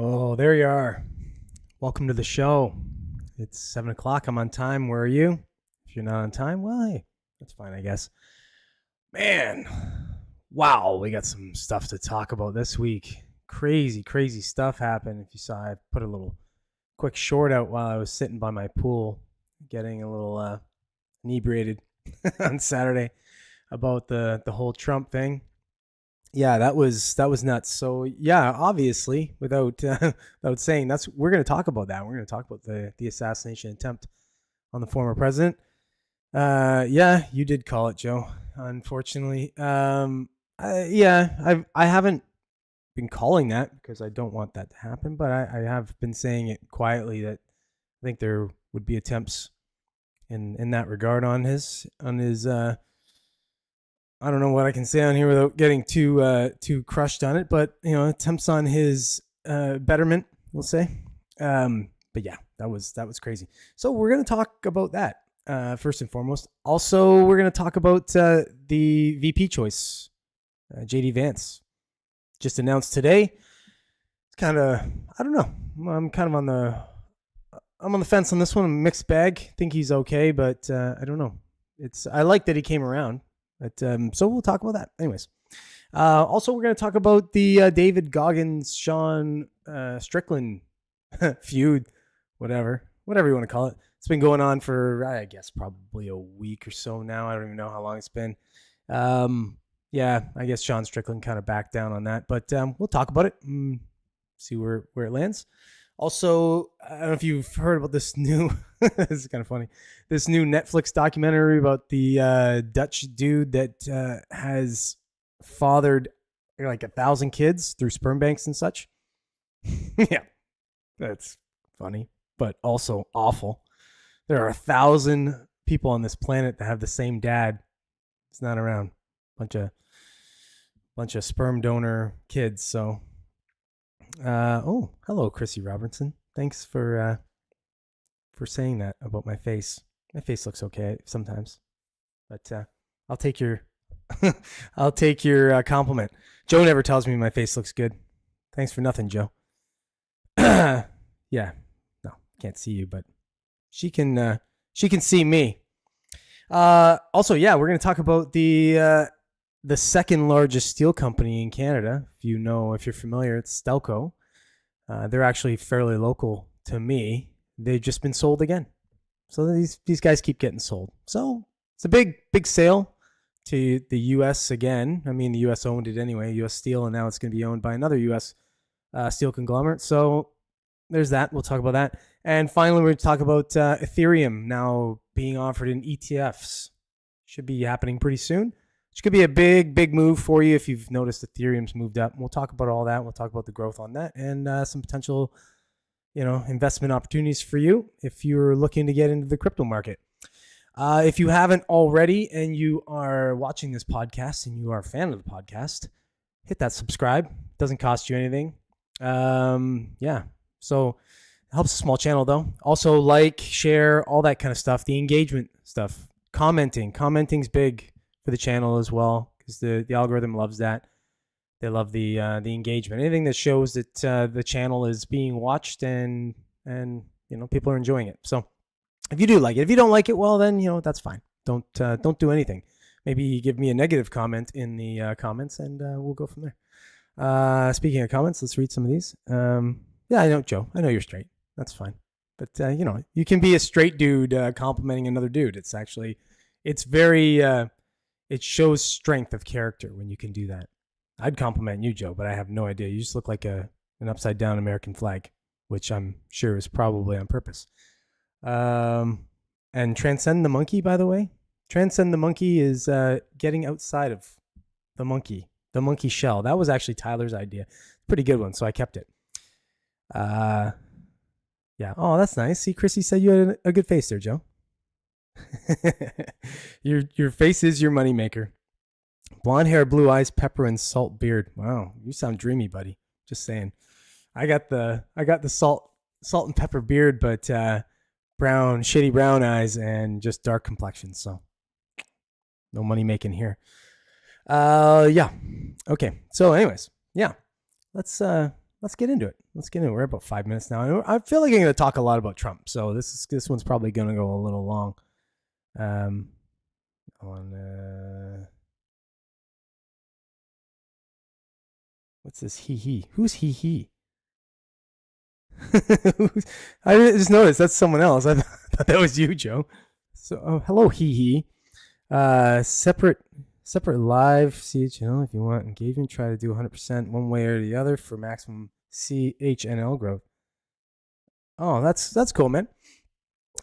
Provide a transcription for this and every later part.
Oh, there you are. Welcome to the show. It's 7 o'clock. I'm on time. Where are you? If you're not on time, well, hey, that's fine, I guess. Man, wow, we got some stuff to talk about this week. Crazy stuff happened. If you saw, I put a little quick short out while I was sitting by my pool getting a little inebriated on Saturday about the whole Trump thing. Yeah, that was nuts. So yeah, obviously, without saying, we're going to talk about that. We're going to talk about the assassination attempt on the former president. Yeah, you did call it, Joe. Unfortunately, I haven't been calling that because I don't want that to happen, but I have been saying it quietly that I think there would be attempts in that regard on his I don't know what I can say on here without getting too crushed on it, but attempts on his betterment, we'll say. But yeah, that was crazy. So we're gonna talk about that first and foremost. Also, we're gonna talk about the VP choice, JD Vance, just announced today. It's kind of I don't know. I'm on the fence on this one. I'm mixed bag. Think he's okay, but I don't know. I like that he came around. But so we'll talk about that. Anyways, also we're going to talk about the David Goggins, Sean Strickland feud, whatever you want to call it. It's been going on for, I guess, probably a week or so now. I don't even know how long it's been. Yeah, I guess Sean Strickland kind of backed down on that, but we'll talk about it and see where it lands. Also, I don't know if you've heard about this new, this is kind of funny, this new Netflix documentary about the Dutch dude that has fathered like 1,000 kids through sperm banks and such. Yeah, that's funny, but also awful. There are 1,000 people on this planet that have the same dad. It's not around. Bunch of sperm donor kids, so... oh, hello, Chrissy Robertson. Thanks for saying that about my face. My face looks okay sometimes, but I'll take your I'll take your compliment. Joe never tells me my face looks good. Thanks for nothing, Joe. Yeah, no, can't see you, but she can see me. Also, yeah, we're gonna talk about the second largest steel company in Canada. If you're familiar, it's Stelco. They're actually fairly local to me. They've just been sold again. So these guys keep getting sold. So it's a big sale to the U.S. again. I mean, the U.S. owned it anyway, U.S. Steel, and now it's going to be owned by another U.S. Steel conglomerate. So there's that. We'll talk about that. And finally, we're going to talk about Ethereum now being offered in ETFs. Should be happening pretty soon. Which could be a big move for you if you've noticed Ethereum's moved up. We'll talk about all that. We'll talk about the growth on that and some potential, investment opportunities for you if you're looking to get into the crypto market. If you haven't already and you are watching this podcast and you are a fan of the podcast, hit that subscribe. It doesn't cost you anything. Yeah. So it helps a small channel though. Also like, share, all that kind of stuff. The engagement stuff. Commenting's big for the channel as well because the algorithm loves that. They love the engagement. Anything that shows that the channel is being watched and people are enjoying it. So if you do like it, if you don't like it, well then that's fine. Don't do anything. Maybe give me a negative comment in the comments and we'll go from there. Speaking of comments, let's read some of these. Yeah, I know, Joe. I know you're straight. That's fine. But you can be a straight dude complimenting another dude. It's very it shows strength of character when you can do that. I'd compliment you, Joe, but I have no idea. You just look like an upside down American flag, which I'm sure is probably on purpose. And Transcend the Monkey, by the way. Transcend the Monkey is getting outside of the monkey shell. That was actually Tyler's idea. Pretty good one, so I kept it. Yeah. Oh, that's nice. See, Chrissy said you had a good face there, Joe. Your face is your moneymaker. Blonde hair, blue eyes, pepper and salt beard. Wow, you sound dreamy, buddy. Just saying. I got the salt and pepper beard, but shitty brown eyes and just dark complexion. So no money making here. Yeah. Okay. So anyways, yeah. Let's let's get into it. We're about 5 minutes now. I feel like I'm going to talk a lot about Trump, so this one's probably going to go a little long. What's this? He? Who's he? I just noticed that's someone else. I thought that was you, Joe. So, hello, he. Separate live CHNL if you want engagement. Try to do 100% one way or the other for maximum CHNL growth. Oh, that's cool, man.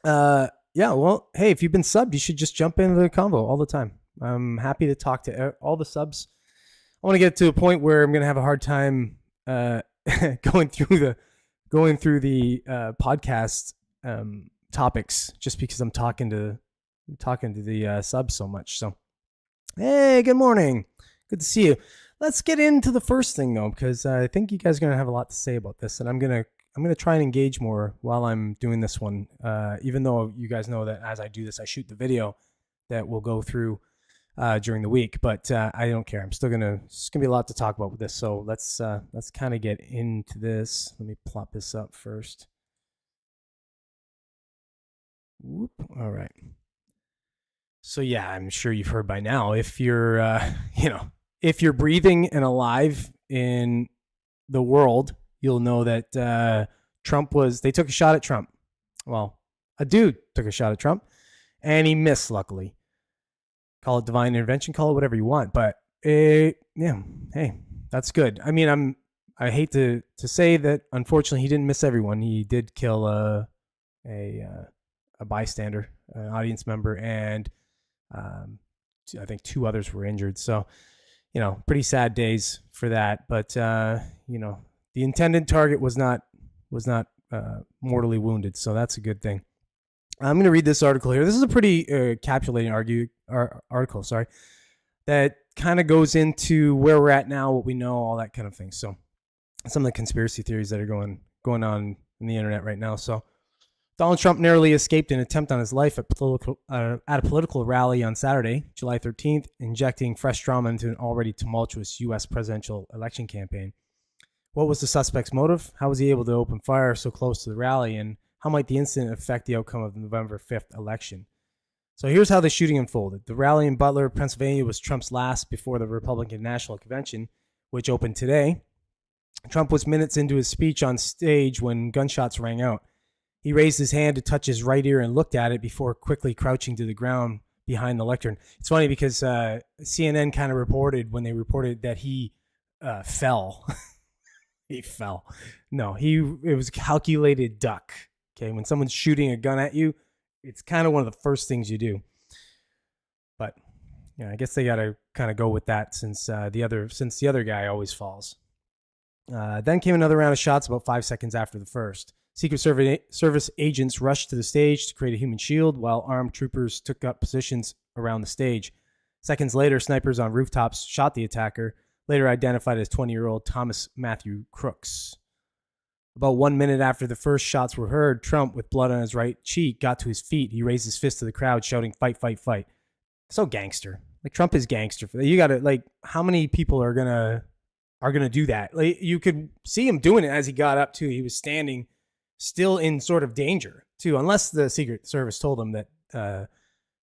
Yeah, well, hey, if you've been subbed, you should just jump into the convo all the time. I'm happy to talk to all the subs. I want to get to a point where I'm going to have a hard time going through the podcast topics just because I'm talking to the subs so much. So, hey, good morning. Good to see you. Let's get into the first thing though, because I think you guys are going to have a lot to say about this, and I'm going to try and engage more while I'm doing this one. Even though you guys know that as I do this, I shoot the video that will go through during the week, but I don't care. It's gonna be a lot to talk about with this. So let's kind of get into this. Let me plop this up first. Whoop. All right. So yeah, I'm sure you've heard by now. If you're if you're breathing and alive in the world, you'll know that they took a shot at Trump. Well, a dude took a shot at Trump, and he missed, luckily. Call it divine intervention, call it whatever you want, but hey, that's good. I mean, I hate to say that, unfortunately, he didn't miss everyone. He did kill a bystander, an audience member, and I think 2 others were injured. So, pretty sad days for that. But the intended target was not mortally wounded, so that's a good thing. I'm going to read this article here. This is a pretty capsulating article, that kind of goes into where we're at now, what we know, all that kind of thing. So some of the conspiracy theories that are going on in the internet right now. So Donald Trump narrowly escaped an attempt on his life at a political rally on Saturday, July 13th, injecting fresh drama into an already tumultuous U.S. presidential election campaign. What was the suspect's motive? How was he able to open fire so close to the rally? And how might the incident affect the outcome of the November 5th election? So here's how the shooting unfolded. The rally in Butler, Pennsylvania was Trump's last before the Republican National Convention, which opened today. Trump was minutes into his speech on stage when gunshots rang out. He raised his hand to touch his right ear and looked at it before quickly crouching to the ground behind the lectern. It's funny because CNN kind of reported that he fell. He fell. No, it was a calculated duck. Okay, when someone's shooting a gun at you, it's kind of one of the first things you do. But I guess they got to kind of go with that since the other guy always falls. Then came another round of shots about 5 seconds after the first. Secret Service agents rushed to the stage to create a human shield while armed troopers took up positions around the stage. Seconds later, snipers on rooftops shot the attacker, later identified as 20-year-old Thomas Matthew Crooks. About 1 minute after the first shots were heard, Trump, with blood on his right cheek, got to his feet. He raised his fist to the crowd, shouting, "Fight, fight, fight." So gangster. Like, Trump is gangster. You got to, how many people are gonna do that? Like, you could see him doing it as he got up, too. He was standing still in sort of danger, too, unless the Secret Service told him that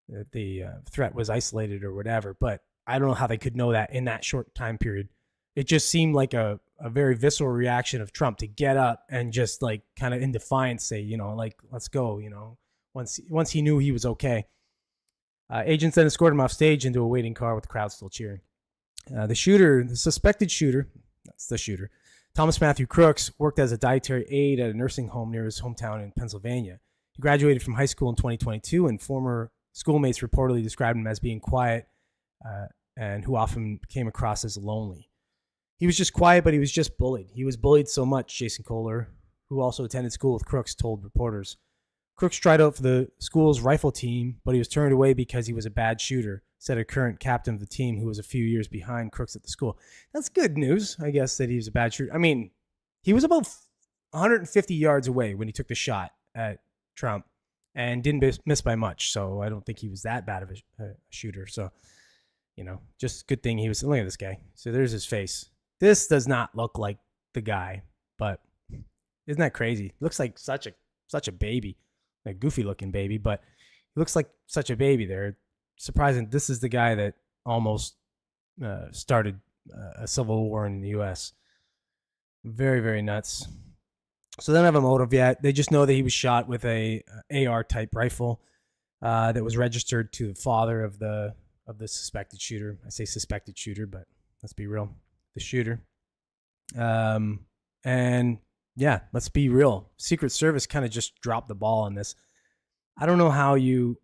the threat was isolated or whatever. But I don't know how they could know that in that short time period. It just seemed like a very visceral reaction of Trump to get up and just kind of in defiance say, let's go, once he knew he was okay. Agents then escorted him off stage into a waiting car with the crowd still cheering. The suspected shooter, that's the shooter, Thomas Matthew Crooks, worked as a dietary aide at a nursing home near his hometown in Pennsylvania. He graduated from high school in 2022, and former schoolmates reportedly described him as being quiet and who often came across as lonely. He was just quiet, but he was just bullied. He was bullied so much, Jason Kohler, who also attended school with Crooks, told reporters. Crooks tried out for the school's rifle team, but he was turned away because he was a bad shooter, said a current captain of the team who was a few years behind Crooks at the school. That's good news, I guess, that he was a bad shooter. I mean, he was about 150 yards away when he took the shot at Trump and didn't miss by much, so I don't think he was that bad of a shooter. So, just good thing he was... Look at this guy. So there's his face. This does not look like the guy But isn't that crazy? Looks like such a baby, a goofy looking baby, but he looks like such a baby there. Surprising. This is the guy that almost started a civil war in the U.S. Very, very nuts. So they don't have a motive yet. They just know that he was shot with a AR type rifle that was registered to the father of the suspected shooter. I say suspected shooter, but let's be real, the shooter. And yeah, let's be real. Secret Service kind of just dropped the ball on this. I don't know how you.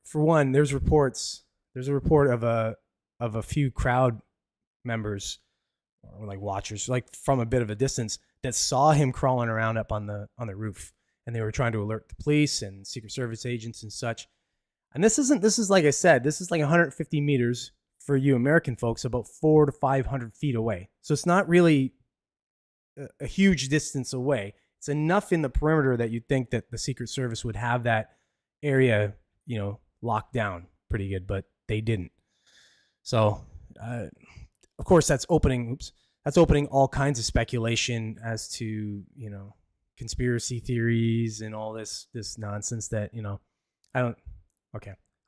For one, there's reports. There's a report of a few crowd members or like watchers, like from a bit of a distance, that saw him crawling around up on the roof, and they were trying to alert the police and Secret Service agents and such. And this is like I said, this is like 150 meters for you American folks, about 400 to 500 feet away. So it's not really a huge distance away. It's enough in the perimeter that you'd think that the Secret Service would have that area, locked down pretty good, but they didn't. So, of course, that's opening all kinds of speculation as to, conspiracy theories and all this nonsense that, I don't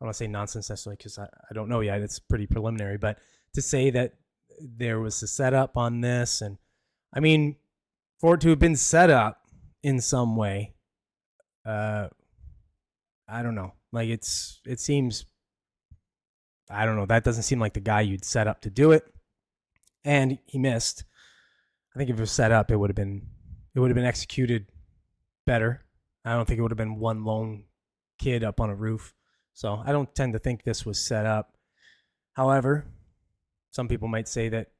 want to say nonsense necessarily because I don't know yet. It's pretty preliminary, but to say that there was a setup on this, and I mean, for it to have been set up in some way, I don't know. Like it seems, I don't know. That doesn't seem like the guy you'd set up to do it. And he missed. I think if it was set up, it would have been executed better. I don't think it would have been one lone kid up on a roof. So I don't tend to think this was set up. However, some people might say that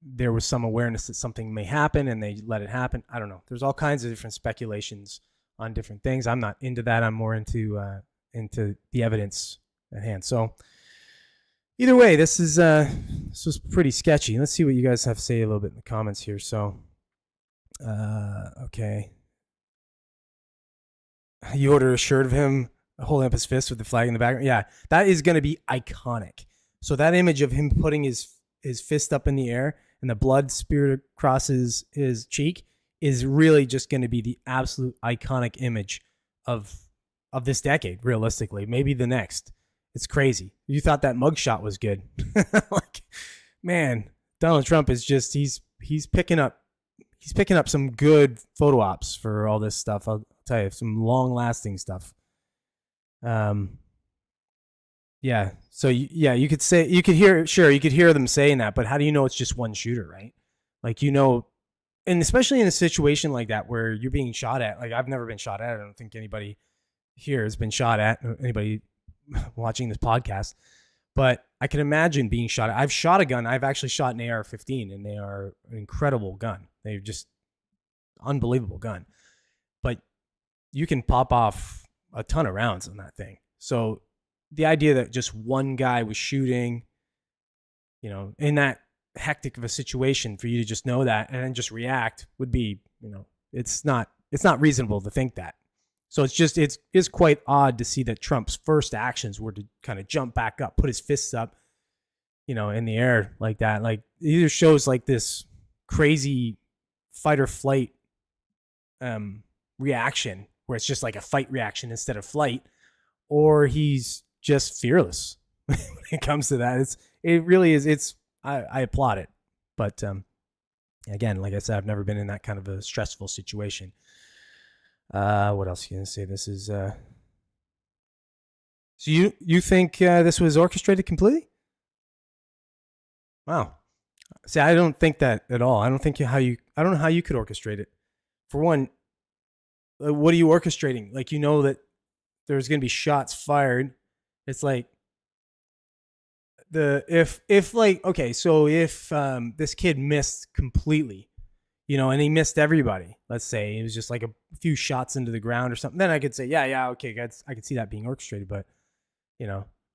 there was some awareness that something may happen and they let it happen. I don't know. There's all kinds of different speculations on different things. I'm not into that. I'm more into the evidence at hand. So either way, this was pretty sketchy. Let's see what you guys have to say a little bit in the comments here. So, okay. You ordered a shirt of him holding up his fist with the flag in the background. Yeah, that is going to be iconic. So that image of him putting his fist up in the air and the blood spewed across his cheek is really just going to be the absolute iconic image of this decade, realistically. Maybe the next. It's crazy. You thought that mugshot was good. Like, man, Donald Trump is just he's picking up some good photo ops for all this stuff. I'll tell you, some long lasting stuff. Yeah. So you could hear them saying that, but how do you know it's just one shooter, right? Like, and especially in a situation like that where you're being shot at. Like, I've never been shot at. I don't think anybody here has been shot at. Anybody watching this podcast, but I can imagine being shot at. I've shot a gun. I've actually shot an AR-15, and they are an incredible gun. They're just unbelievable gun. But you can pop off a ton of rounds on that thing. So the idea that just one guy was shooting, in that hectic of a situation, for you to just know that and then just react would be, it's not reasonable to think that. So it's quite odd to see that Trump's first actions were to kind of jump back up, put his fists up, in the air like that. Like, it either shows like this crazy fight or flight reaction where it's just like a fight reaction instead of flight, or he's just fearless when it comes to that. It really is. I applaud it. But again, like I said, I've never been in that kind of a stressful situation. What else are you going to say? This is, so you think this was orchestrated completely? Wow. See, I don't think that at all. I don't know how you could orchestrate it. For one, what are you orchestrating? Like, that there's going to be shots fired. It's like if this kid missed completely, and he missed everybody. Let's say it was just like a few shots into the ground or something. Then I could say, okay, I could see that being orchestrated. But,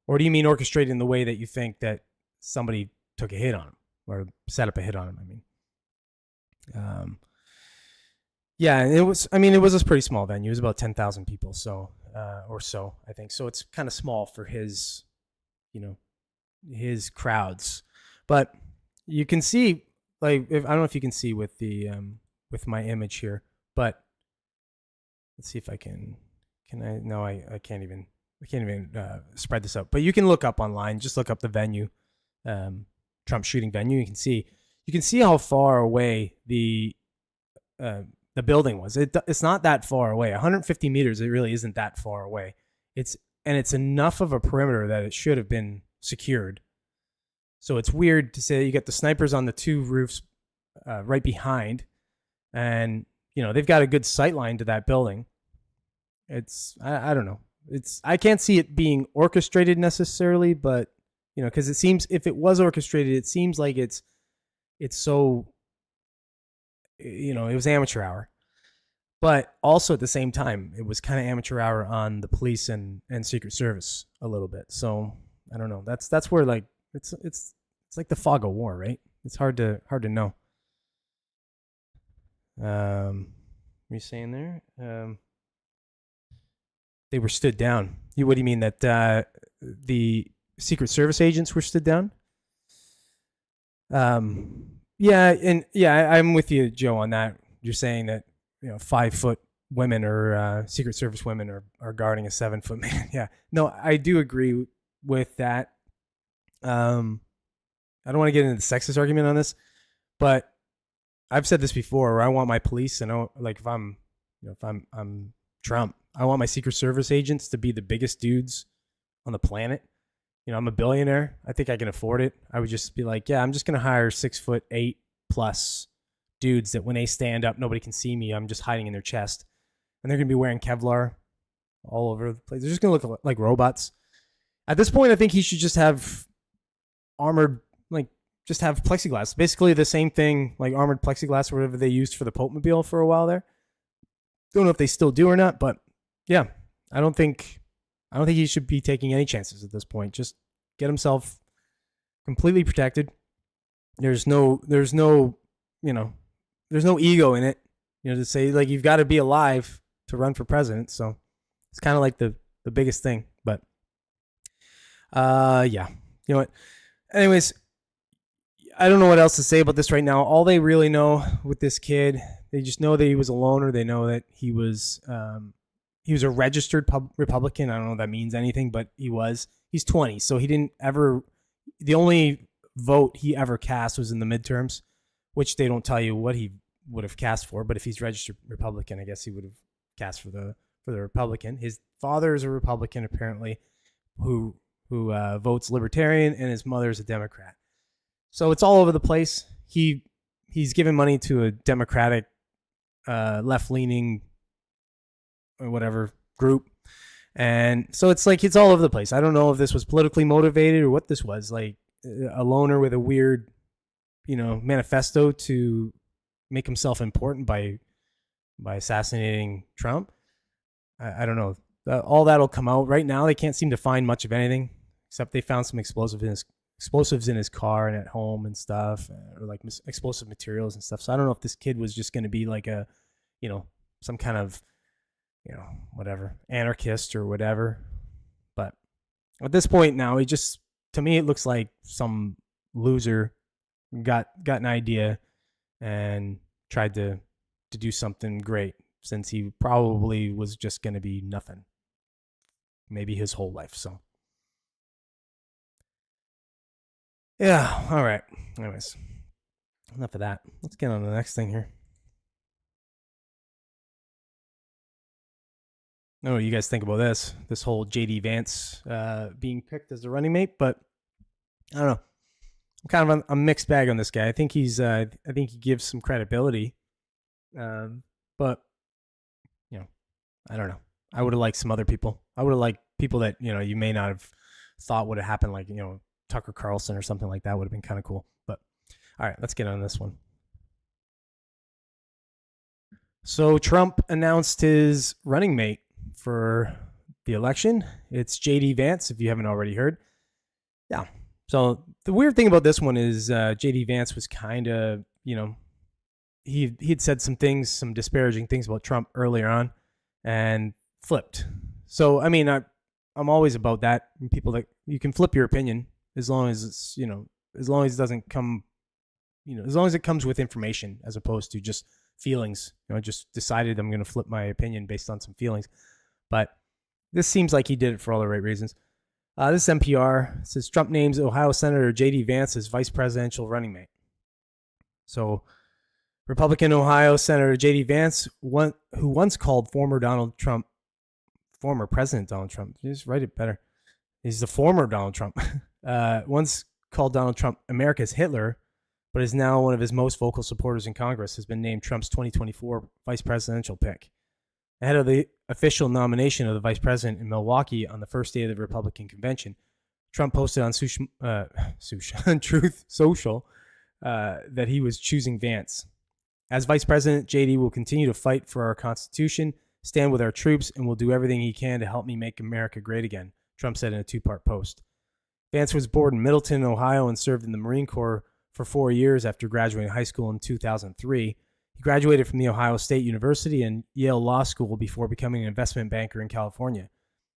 or do you mean orchestrated in the way that you think that somebody took a hit on him or set up a hit on him? Yeah, it was a pretty small venue. It was about 10,000 people. So, or so, I think. So it's kind of small for his crowds, but you can see, like, I don't know if you can see with the with my image here, but let's see if I can I, no, I can't even spread this out, but you can look up online, just look up the venue, Trump shooting venue. You can see how far away the building was. It's not that far away. 150 meters. It really isn't that far away. It's enough of a perimeter that it should have been secured. So it's weird to say you get the snipers on the two roofs right behind, and they've got a good sight line to that building. I don't know. I can't see it being orchestrated necessarily, but because it seems, if it was orchestrated, it seems like it's so, it was amateur hour, but also at the same time, it was kind of amateur hour on the police and Secret Service a little bit. So I don't know. That's where, like, it's like the fog of war, right? It's hard to know. What are you saying there? They were stood down. What do you mean, that the Secret Service agents were stood down? I'm with you, Joe, on that. You're saying that 5-foot women or Secret Service women are guarding a 7-foot man. Yeah, no, I do agree with that. I don't want to get into the sexist argument on this, but I've said this before, where I want my police, and like if I'm Trump, I want my Secret Service agents to be the biggest dudes on the planet. I'm a billionaire. I think I can afford it. I would just be like, yeah, I'm just going to hire 6'8" plus dudes that when they stand up, nobody can see me. I'm just hiding in their chest. And they're going to be wearing Kevlar all over the place. They're just going to look like robots. At this point, I think he should just have armored, just have plexiglass. Basically the same thing, like armored plexiglass or whatever they used for the Pope Mobile for a while there. Don't know if they still do or not, but yeah, I don't think he should be taking any chances at this point. Just get himself completely protected. There's no ego in it, to say, like, you've got to be alive to run for president. So it's kind of like the biggest thing, but yeah, you know what? Anyways, I don't know what else to say about this right now. All they really know with this kid, they just know that he was a loner. They know that he was a registered Republican. I don't know if that means anything, but he was. He's 20, so he didn't ever. The only vote he ever cast was in the midterms, which they don't tell you what he would have cast for. But if he's registered Republican, I guess he would have cast for the Republican. His father is a Republican, apparently, who votes Libertarian, and his mother is a Democrat. So it's all over the place. He's given money to a Democratic left-leaning or whatever group, and so it's like it's all over the place. I don't know if this was politically motivated or what this was, like a loner with a weird manifesto to make himself important by assassinating Trump. I don't know. All that'll come out. Right now they can't seem to find much of anything, except they found some explosives in his car and at home and stuff, or like explosive materials and stuff. So I don't know if this kid was just going to be like a some kind of whatever, anarchist or whatever. But at this point now, to me, it looks like some loser got an idea and tried to do something great, since he probably was just going to be nothing, maybe his whole life. So yeah, all right. Anyways, enough of that. Let's get on to the next thing here. I don't know what you guys think about this whole JD Vance being picked as a running mate, but I don't know. I'm kind of a mixed bag on this guy. I think he gives some credibility, but I don't know. I would have liked some other people. I would have liked people that you may not have thought would have happened, like Tucker Carlson or something like that would have been kind of cool. But all right, let's get on this one. So Trump announced his running mate for the election. It's JD Vance, if you haven't already heard. Yeah. So the weird thing about this one is JD Vance was kind of, he'd said some disparaging things about Trump earlier on and flipped. So, I mean, I'm always about that. People that you can flip your opinion as long as it's, as long as it doesn't come, as long as it comes with information, as opposed to just feelings. I just decided I'm going to flip my opinion based on some feelings. But this seems like he did it for all the right reasons. This is NPR. Says Trump names Ohio Senator J.D. Vance as vice presidential running mate. So Republican Ohio Senator J.D. Vance, who once called former President Donald Trump, just write it better. He's the former Donald Trump. Once called Donald Trump America's Hitler, but is now one of his most vocal supporters in Congress, has been named Trump's 2024 vice presidential pick. Ahead of the official nomination of the vice president in Milwaukee on the first day of the Republican convention, Trump posted on Truth Social that he was choosing Vance. As vice president, JD will continue to fight for our Constitution, stand with our troops, and will do everything he can to help me make America great again, Trump said in a 2-part post. Vance was born in Middleton, Ohio, and served in the Marine Corps for 4 years after graduating high school in 2003. He graduated from the Ohio State University and Yale Law School before becoming an investment banker in California.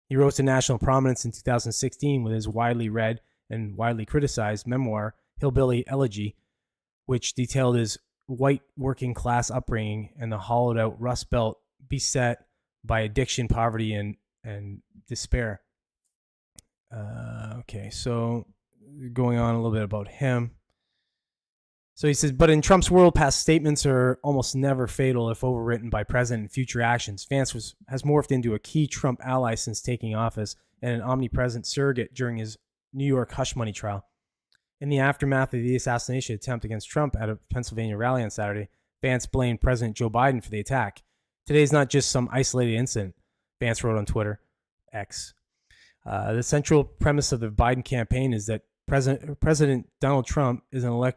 He rose to national prominence in 2016 with his widely read and widely criticized memoir, Hillbilly Elegy, which detailed his white working class upbringing and the hollowed out Rust Belt beset by addiction, poverty, and despair. Okay, so going on a little bit about him. So he says, but in Trump's world, past statements are almost never fatal if overwritten by present and future actions. Vance has morphed into a key Trump ally since taking office and an omnipresent surrogate during his New York hush money trial. In the aftermath of the assassination attempt against Trump at a Pennsylvania rally on Saturday, Vance blamed President Joe Biden for the attack. Today is not just some isolated incident, Vance wrote on Twitter, X. The central premise of the Biden campaign is that President Donald Trump is an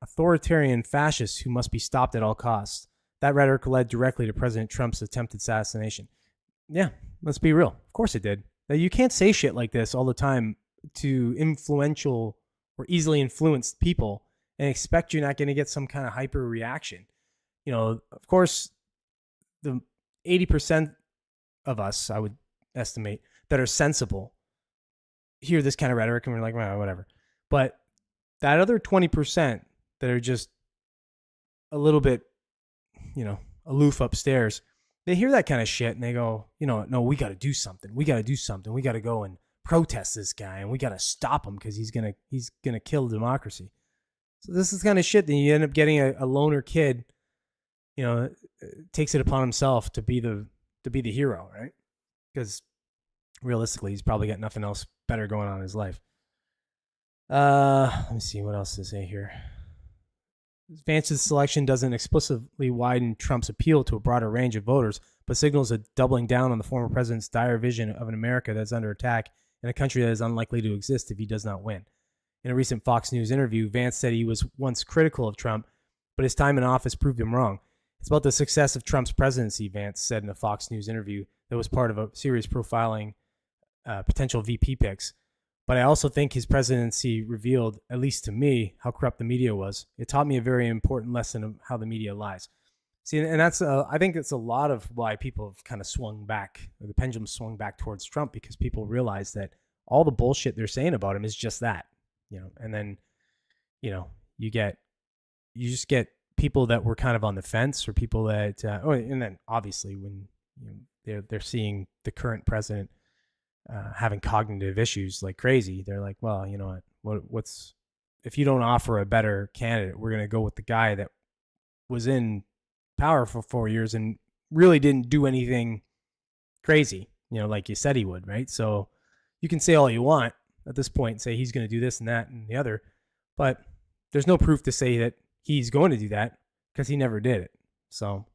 authoritarian fascist who must be stopped at all costs. That rhetoric led directly to President Trump's attempted assassination. Yeah, let's be real. Of course it did. Now, you can't say shit like this all the time to influential or easily influenced people and expect you're not going to get some kind of hyper reaction. You know, of course, the 80% of us, I would estimate, that are sensible hear this kind of rhetoric and we're like, well, whatever. But that other 20% that are just a little bit, aloof upstairs, they hear that kind of shit and they go, no, we got to do something. We got to do something. We got to go and protest this guy and we got to stop him because he's gonna kill democracy. So this is kind of shit. Then you end up getting a loner kid, takes it upon himself to be the hero, right? Because realistically, he's probably got nothing else better going on in his life. Let me see what else to say here. Vance's selection doesn't explicitly widen Trump's appeal to a broader range of voters, but signals a doubling down on the former president's dire vision of an America that's under attack and a country that is unlikely to exist if he does not win. In a recent Fox News interview, Vance said he was once critical of Trump, but his time in office proved him wrong. It's about the success of Trump's presidency, Vance said in a Fox News interview that was part of a series profiling potential VP picks. But I also think his presidency revealed, at least to me, how corrupt the media was. It taught me a very important lesson of how the media lies. See, and that's I think that's a lot of why people have kind of swung back, or the pendulum swung back towards Trump, because people realize that all the bullshit they're saying about him is just that, and then, you just get people that were kind of on the fence, or people that, and then obviously when they're seeing the current president having cognitive issues like crazy, they're like, well, you know what's if you don't offer a better candidate, we're going to go with the guy that was in power for 4 years and really didn't do anything crazy, like you said he would, right? So you can say all you want at this point and say he's going to do this and that and the other, but there's no proof to say that he's going to do that because he never did it. So,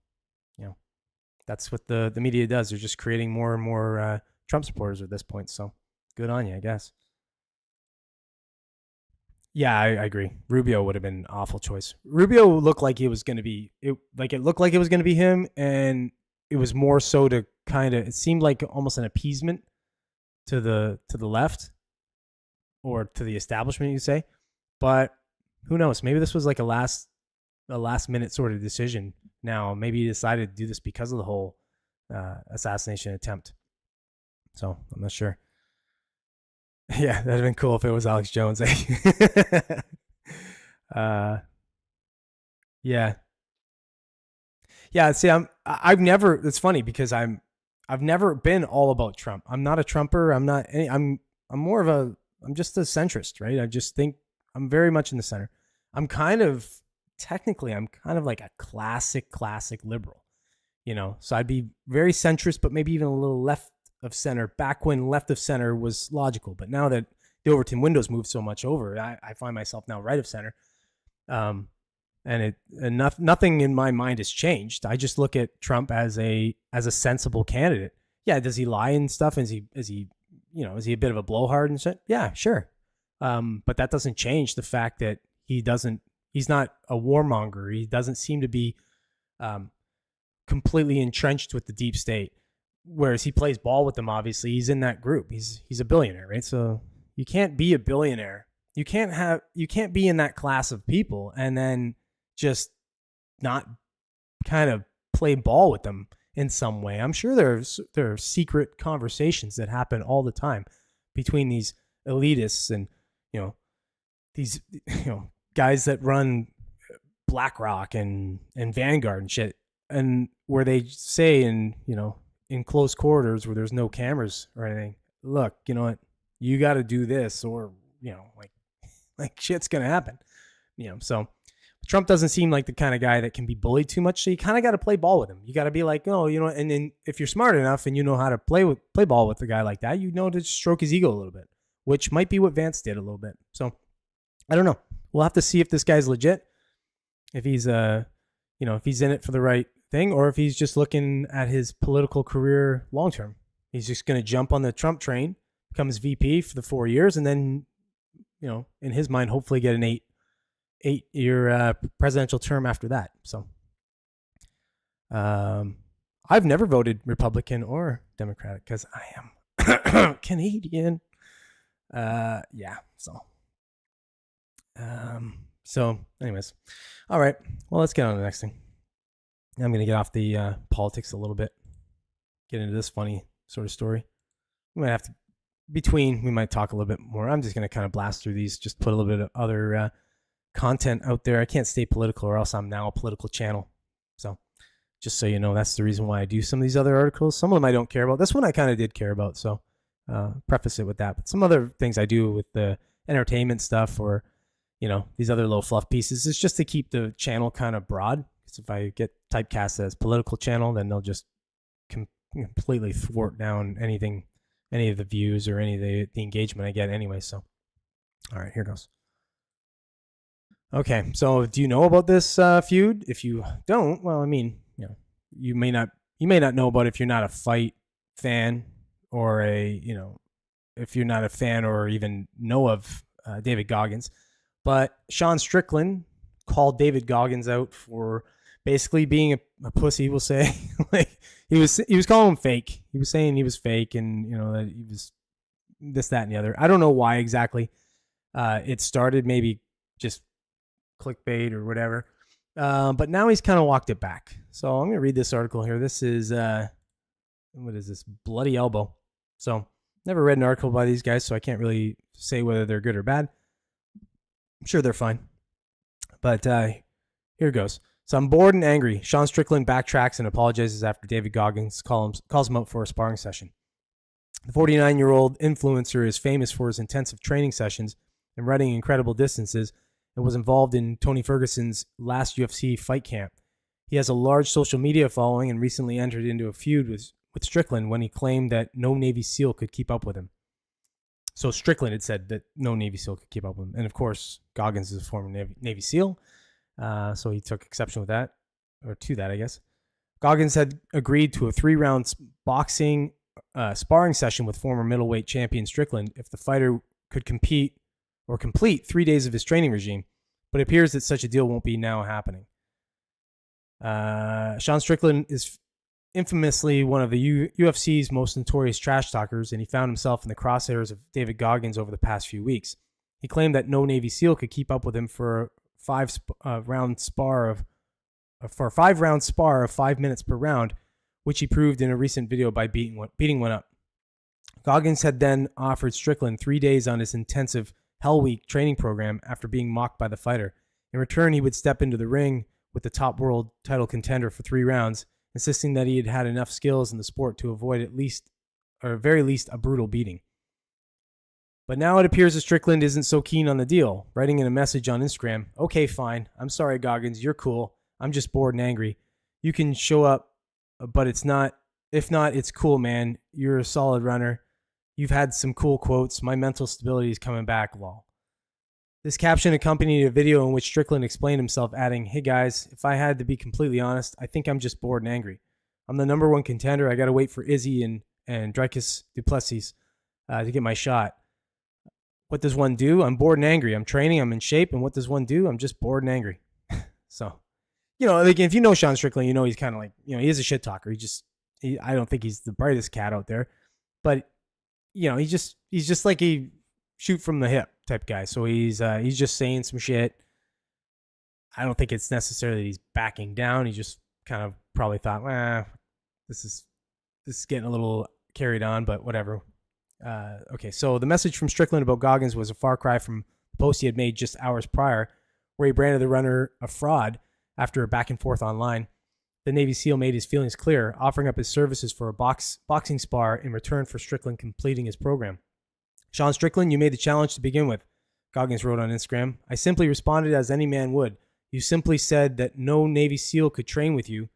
that's what the media does. They're just creating more and more Trump supporters at this point. So good on you, I guess. Yeah, I agree. Rubio would have been an awful choice. Rubio looked like it was going to be it looked like it was going to be him, and it was more so to it seemed like almost an appeasement to the left or to the establishment, you say. But who knows? Maybe this was like a last minute sort of decision. Now maybe he decided to do this because of the whole assassination attempt. So I'm not sure. Yeah, that'd have been cool if it was Alex Jones. Yeah. Yeah, see, I've never. It's funny because I've never been all about Trump. I'm not a Trumper. I'm not. I'm more of a. I'm just a centrist, right? I just think I'm very much in the center. I'm kind of technically, I'm kind of like a classic liberal, you know. So I'd be very centrist, but maybe even a little left of center. Back when left of center was logical, but now that the Overton windows moved so much over, I find myself now right of center. And nothing in my mind has changed. I just look at Trump as a sensible candidate. Yeah, does he lie and stuff? Is he is he a bit of a blowhard and shit? Yeah, sure. But that doesn't change the fact that he's not a warmonger. He doesn't seem to be completely entrenched with the deep state. Whereas he plays ball with them, obviously. He's in that group. He's a billionaire, right? So you can't be a billionaire. You can't be in that class of people and then just not kind of play ball with them in some way. I'm sure there are secret conversations that happen all the time between these elitists and these guys that run BlackRock and Vanguard and shit, and where they say in close quarters where there's no cameras or anything, look, you know what, you got to do this, or like shit's gonna happen. So Trump doesn't seem like the kind of guy that can be bullied too much. So you kind of got to play ball with him. You got to be like, and then if you're smart enough and you know how to play ball with a guy like that, to stroke his ego a little bit, which might be what Vance did a little bit. So I don't know. We'll have to see if this guy's legit, if he's if he's in it for the right thing, or if he's just looking at his political career long term. He's just going to jump on the Trump train, becomes VP for the 4 years, and then in his mind, hopefully get an eight-year presidential term after that. So I've never voted Republican or Democratic because I am Canadian. Yeah. So anyways, all right. Well, let's get on to the next thing. I'm going to get off the politics a little bit, get into this funny sort of story. We might have to, we might talk a little bit more. I'm just going to kind of blast through these, just put a little bit of other content out there. I can't stay political or else I'm now a political channel. So just so you know, that's the reason why I do some of these other articles. Some of them I don't care about. This one I kind of did care about. So preface it with that. But some other things I do with the entertainment stuff or, these other little fluff pieces is just to keep the channel kind of broad. Because if I get typecast as political channel, then they'll just completely thwart down any of the views or any of the engagement I get anyway. So, all right, here goes. Okay, so do you know about this feud? If you don't, well, I mean, you may not know about it if you're not a fight fan or if you're not a fan or even know of David Goggins. But Sean Strickland called David Goggins out for basically being a pussy, we'll say. Like he was calling him fake. He was saying he was fake and that he was this, that, and the other. I don't know why exactly it started, maybe just clickbait or whatever. But now he's kind of walked it back. So I'm going to read this article here. This is, what is this? Bloody Elbow. So never read an article by these guys, so I can't really say whether they're good or bad. I'm sure they're fine. But here goes. So I'm bored and angry. Sean Strickland backtracks and apologizes after David Goggins calls him out for a sparring session. The 49-year-old influencer is famous for his intensive training sessions and running incredible distances and was involved in Tony Ferguson's last UFC fight camp. He has a large social media following and recently entered into a feud with Strickland when he claimed that no Navy SEAL could keep up with him. So Strickland had said that no Navy SEAL could keep up with him. And of course, Goggins is a former Navy SEAL. So he took exception with that, or to that, I guess. Goggins had agreed to a 3-round boxing sparring session with former middleweight champion Strickland if the fighter could compete or complete 3 days of his training regime, but it appears that such a deal won't be now happening. Sean Strickland is infamously one of the UFC's most notorious trash talkers, and he found himself in the crosshairs of David Goggins over the past few weeks. He claimed that no Navy SEAL could keep up with him for a 5-round spar of 5 minutes per round, which he proved in a recent video by beating one up. Goggins had then offered Strickland 3 days on his intensive Hell Week training program after being mocked by the fighter. In return, he would step into the ring with the top world title contender for 3 rounds, insisting that he had had enough skills in the sport to avoid at least, or very least, a brutal beating. But now it appears that Strickland isn't so keen on the deal, writing in a message on Instagram, "Okay, fine. I'm sorry, Goggins. You're cool. I'm just bored and angry. You can show up, but it's not. If not, it's cool, man. You're a solid runner. You've had some cool quotes. My mental stability is coming back, lol." This caption accompanied a video in which Strickland explained himself, adding, "Hey guys, if I had to be completely honest, I think I'm just bored and angry. I'm the number 1 contender. I got to wait for Izzy and Dricus Duplessis to get my shot. What does one do? I'm bored and angry. I'm training. I'm in shape. And what does one do? I'm just bored and angry." So, like if you know Sean Strickland, he's kind of like, he is a shit talker. I don't think he's the brightest cat out there, but he's just like a shoot from the hip type guy. So he's just saying some shit. I don't think it's necessarily that he's backing down. He just kind of probably thought, this is getting a little carried on, but whatever. Okay, so the message from Strickland about Goggins was a far cry from the post he had made just hours prior, where he branded the runner a fraud after a back and forth online. The Navy SEAL made his feelings clear, offering up his services for a boxing spar in return for Strickland completing his program. "Sean Strickland, you made the challenge to begin with," Goggins wrote on Instagram. "I simply responded as any man would. You simply said that no Navy SEAL could train with you,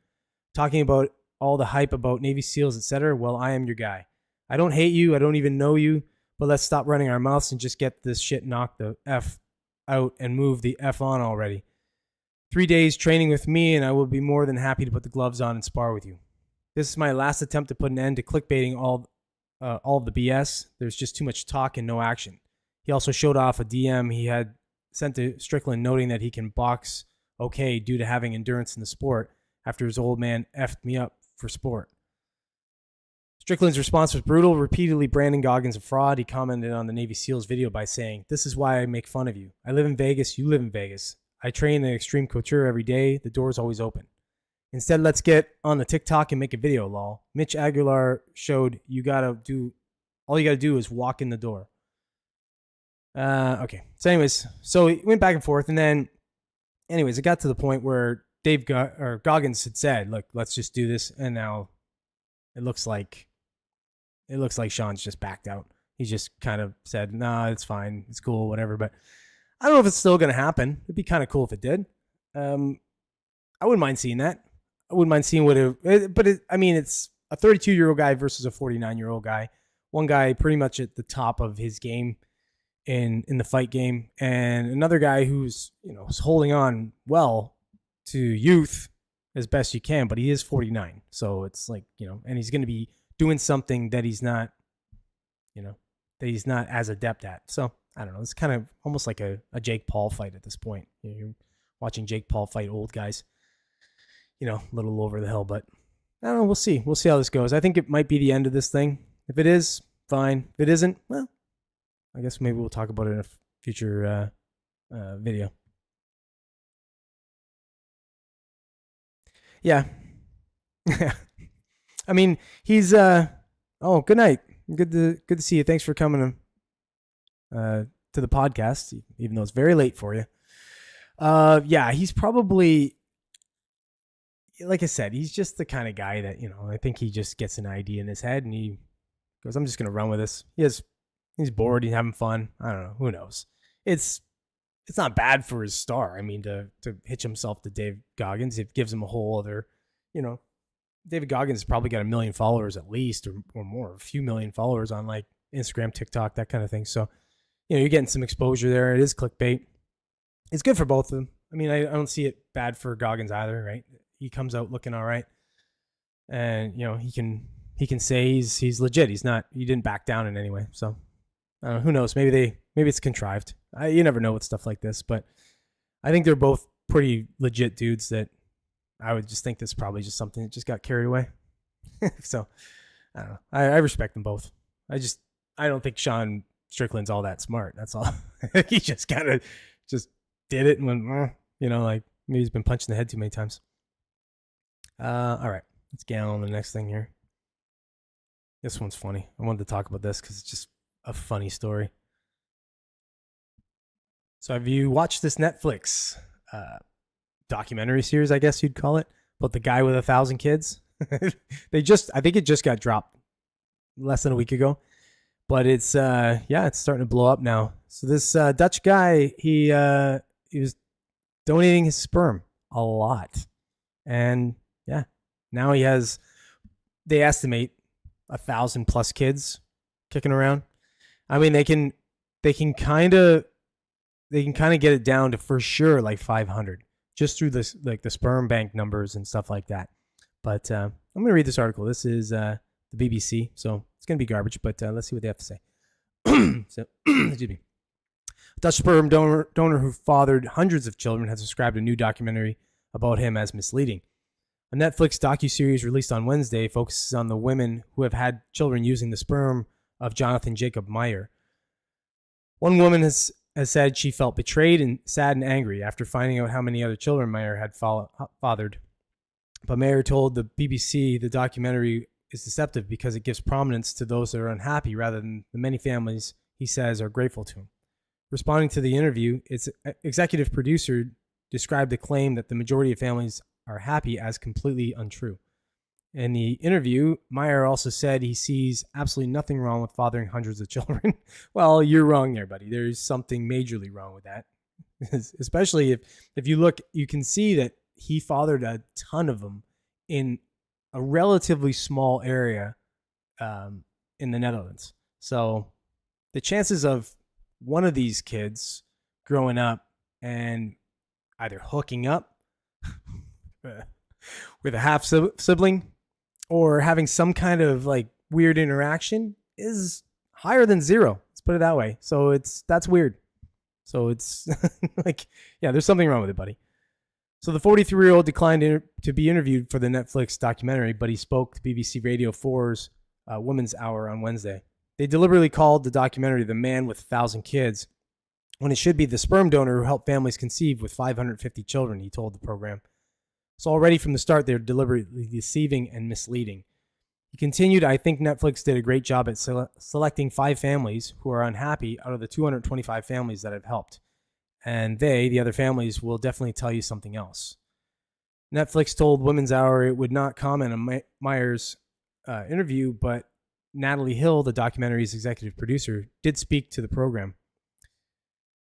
talking about all the hype about Navy SEALs, etc. Well, I am your guy. I don't hate you. I don't even know you, but let's stop running our mouths and just get this shit knocked the F out and move the F on already. 3 days training with me and I will be more than happy to put the gloves on and spar with you. This is my last attempt to put an end to clickbaiting all of the BS. There's just too much talk and no action." He also showed off a DM he had sent to Strickland, noting that he can box okay due to having endurance in the sport after his old man effed me up for sport. Strickland's response was brutal, repeatedly branding Goggins a fraud. He commented on the Navy SEALs video by saying, "This is why I make fun of you. I live in Vegas. You live in Vegas. I train in extreme couture every day. The door's always open. Instead, let's get on the TikTok and make a video, lol. Mitch Aguilar showed all you gotta do is walk in the door." Okay. So anyways, so he went back and forth, and then anyways, it got to the point where Goggins had said, "Look, let's just do this," and now it looks like Sean's just backed out. He just kind of said, "Nah, it's fine, it's cool, whatever." But I don't know if it's still going to happen. It'd be kind of cool if it did. I wouldn't mind seeing that. I wouldn't mind seeing it's a 32-year-old guy versus a 49-year-old guy. One guy pretty much at the top of his game in the fight game, and another guy who's is holding on well to youth as best you can, but he is 49. So it's like, and he's going to be doing something that he's not as adept at. So I don't know. It's kind of almost like a Jake Paul fight at this point. You're watching Jake Paul fight old guys, a little over the hill, but I don't know. We'll see. We'll see how this goes. I think it might be the end of this thing. If it is, fine. If it isn't, well, I guess maybe we'll talk about it in a future video. Yeah. I mean, he's oh, good night. Good to see you. Thanks for coming to the podcast, even though it's very late for you. Yeah, he's probably, like I said, he's just the kind of guy that, I think he just gets an idea in his head and he goes, "I'm just going to run with this." He's bored, he's having fun. I don't know, who knows. It's not bad for his star. I mean, to hitch himself to Dave Goggins, it gives him a whole other, David Goggins has probably got 1 million followers at least, or more, a few million followers on like Instagram, TikTok, that kind of thing. So, you're getting some exposure there. It is clickbait. It's good for both of them. I mean, I don't see it bad for Goggins either, right? He comes out looking all right, and he can say he's legit. He didn't back down in any way. So, I don't know, who knows? Maybe it's contrived. You never know with stuff like this, but I think they're both pretty legit dudes that I would just think this is probably just something that just got carried away. So I don't know. I respect them both. I don't think Sean Strickland's all that smart. That's all. He just kind of just did it and went, like maybe he's been punched in the head too many times. All right, let's get on to the next thing here. This one's funny. I wanted to talk about this because it's just a funny story. So have you watched this Netflix documentary series, I guess you'd call it, about the guy with 1,000 kids. I think it just got dropped less than a week ago, but it's it's starting to blow up now. So this Dutch guy, he was donating his sperm a lot, and yeah, now he has, they estimate 1,000 plus kids kicking around. I mean, they can kind of get it down to for sure like 500 just through this, like the sperm bank numbers and stuff like that. But I'm going to read this article. This is the BBC, so it's going to be garbage, but let's see what they have to say. So, excuse me. A Dutch sperm donor who fathered hundreds of children has described a new documentary about him as misleading. A Netflix docuseries released on Wednesday focuses on the women who have had children using the sperm of Jonathan Jacob Meyer. One woman has said she felt betrayed and sad and angry after finding out how many other children Meyer had fathered. But Meyer told the BBC the documentary is deceptive because it gives prominence to those that are unhappy rather than the many families he says are grateful to him. Responding to the interview, its executive producer described the claim that the majority of families are happy as completely untrue. In the interview, Meyer also said he sees absolutely nothing wrong with fathering hundreds of children. Well, you're wrong there, buddy. There's something majorly wrong with that. Especially if you look, you can see that he fathered a ton of them in a relatively small area in the Netherlands. So the chances of one of these kids growing up and either hooking up with a half sibling or having some kind of like weird interaction is higher than zero. Let's put it that way. So that's weird. So it's like, yeah, there's something wrong with it, buddy. So the 43-year-old declined to be interviewed for the Netflix documentary, but he spoke to BBC Radio 4's Women's Hour on Wednesday. They deliberately called the documentary The Man with 1,000 Kids when it should be the sperm donor who helped families conceive with 550 children, he told the program. So already from the start, they're deliberately deceiving and misleading. He continued, I think Netflix did a great job at selecting 5 families who are unhappy out of the 225 families that have helped. And the other families, will definitely tell you something else. Netflix told Women's Hour it would not comment on Meyer's interview, but Natalie Hill, the documentary's executive producer, did speak to the program.